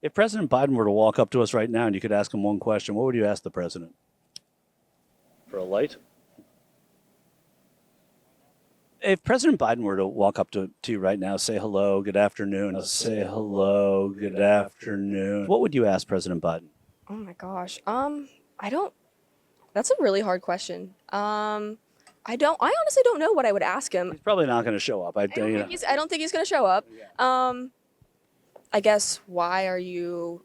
If President Biden were to walk up to us right now and you could ask him one question, what would you ask the president? For a light? If President Biden were to walk up to you right now, say hello, good afternoon, say hello, good afternoon, what would you ask President Biden? Oh my gosh. I don't. That's a really hard question. I don't. I honestly don't know what I would ask him. He's probably not going to show up. I don't think he's gonna show up. I guess why are you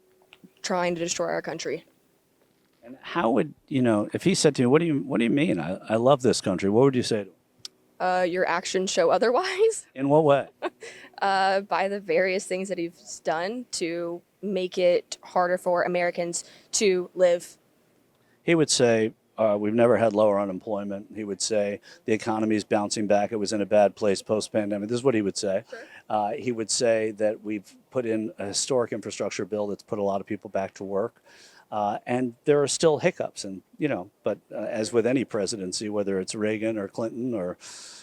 trying to destroy our country? And how would if he said to you, "What do you mean? I love this country." What would you say to him? Your actions show otherwise. In what way? By the various things that he's done to make it harder for Americans to live. He would say, we've never had lower unemployment. He would say the economy is bouncing back. It was in a bad place post-pandemic. This is what he would say. Sure. He would say that we've put in a historic infrastructure bill that's put a lot of people back to work. And there are still hiccups. But as with any presidency, whether it's Reagan or Clinton or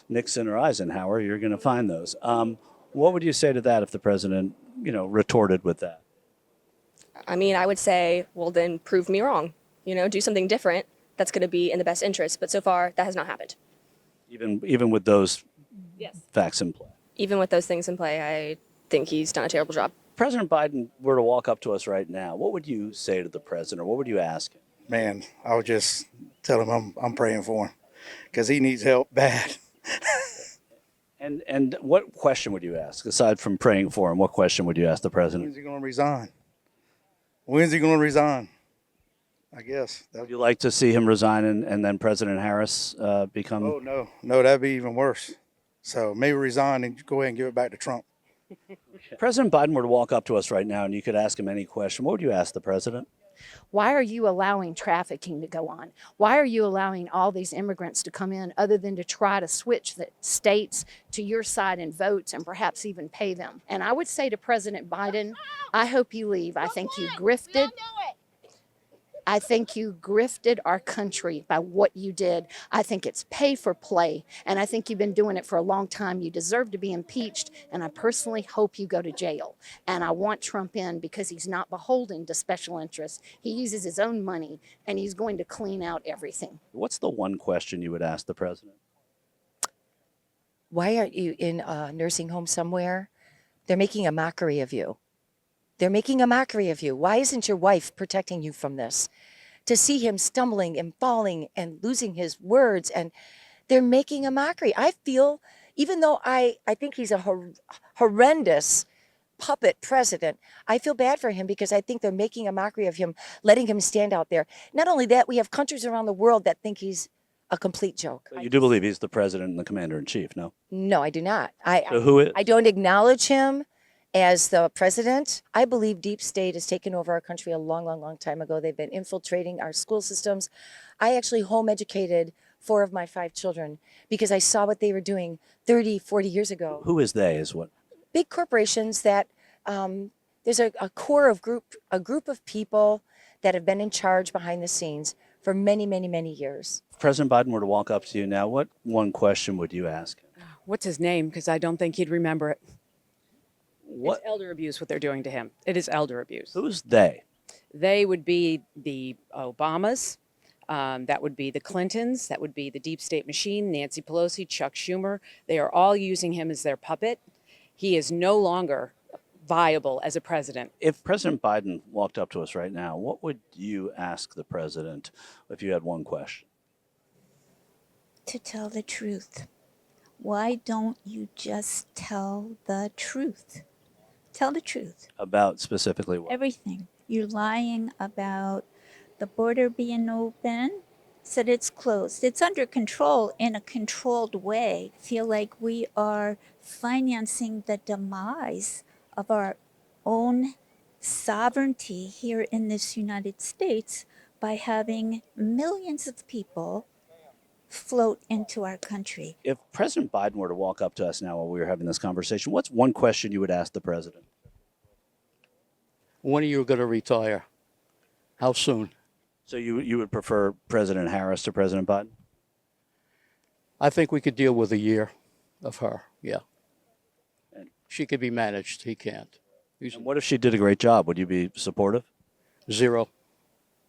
Nixon or Eisenhower, you're going to find those. What would you say to that if the president, retorted with that? I mean, I would say, well, then prove me wrong. Do something different that's going to be in the best interest. But so far, that has not happened. Even with those Yes. facts in play. Even with those things in play, I think he's done a terrible job. President Biden were to walk up to us right now, what would you say to the president, or what would you ask him? Man, I would just tell him I'm praying for him because he needs help bad. And what question would you ask aside from praying for him? What question would you ask the president? When's he going to resign? When's he going to resign? I guess. Would you like to see him resign and then President Harris become? Oh no, that'd be even worse. So maybe resign and go ahead and give it back to Trump. President Biden were to walk up to us right now and you could ask him any question, what would you ask the president? Why are you allowing trafficking to go on? Why are you allowing all these immigrants to come in other than to try to switch the states to your side in votes and perhaps even pay them? And I would say to President Biden, I hope you leave. I think you grifted. I think you grifted our country by what you did. I think it's pay for play, and I think you've been doing it for a long time. You deserve to be impeached, and I personally hope you go to jail. And I want Trump in because he's not beholden to special interests. He uses his own money, and he's going to clean out everything. What's the one question you would ask the president? Why aren't you in a nursing home somewhere? They're making a mockery of you. They're making a mockery of you. Why isn't your wife protecting you from this? To see him stumbling and falling and losing his words, and they're making a mockery. I feel, even though I think he's a horrendous puppet president, I feel bad for him because I think they're making a mockery of him, letting him stand out there. Not only that, we have countries around the world that think he's a complete joke. But you do believe he's the president and the commander-in-chief, no? No, I do not. So who is? I don't acknowledge him as the president. I believe deep state has taken over our country a long, long, long time ago. They've been infiltrating our school systems. I actually home educated 4 of my 5 children because I saw what they were doing 30, 40 years ago. Who is they is what? Big corporations that there's a group of people that have been in charge behind the scenes for many, many, many years. If President Biden were to walk up to you now, what one question would you ask him? What's his name? Because I don't think he'd remember it. What? It's elder abuse, what they're doing to him. It is elder abuse. Who's they? They would be the Obamas. That would be the Clintons. That would be the deep state machine, Nancy Pelosi, Chuck Schumer. They are all using him as their puppet. He is no longer viable as a president. If President Biden walked up to us right now, what would you ask the president if you had one question? To tell the truth. Why don't you just tell the truth? Tell the truth. About specifically what? Everything. You're lying about the border being open, said it's closed. It's under control in a controlled way. Feel like we are financing the demise of our own sovereignty here in this United States by having millions of people float into our country. If President Biden were to walk up to us now while we were having this conversation, what's one question you would ask the president? When are you going to retire? How soon? So you would prefer President Harris to President Biden? I think we could deal with a year of her, yeah. She could be managed, he can't. And what if she did a great job? Would you be supportive? Zero.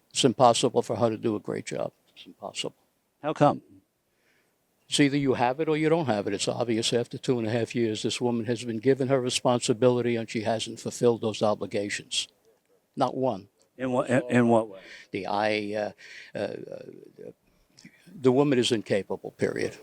It's impossible for her to do a great job. It's impossible. How come? It's either you have it or you don't have it. It's obvious after 2.5 years, this woman has been given her responsibility and she hasn't fulfilled those obligations. Not one. In what way? The woman is incapable, period.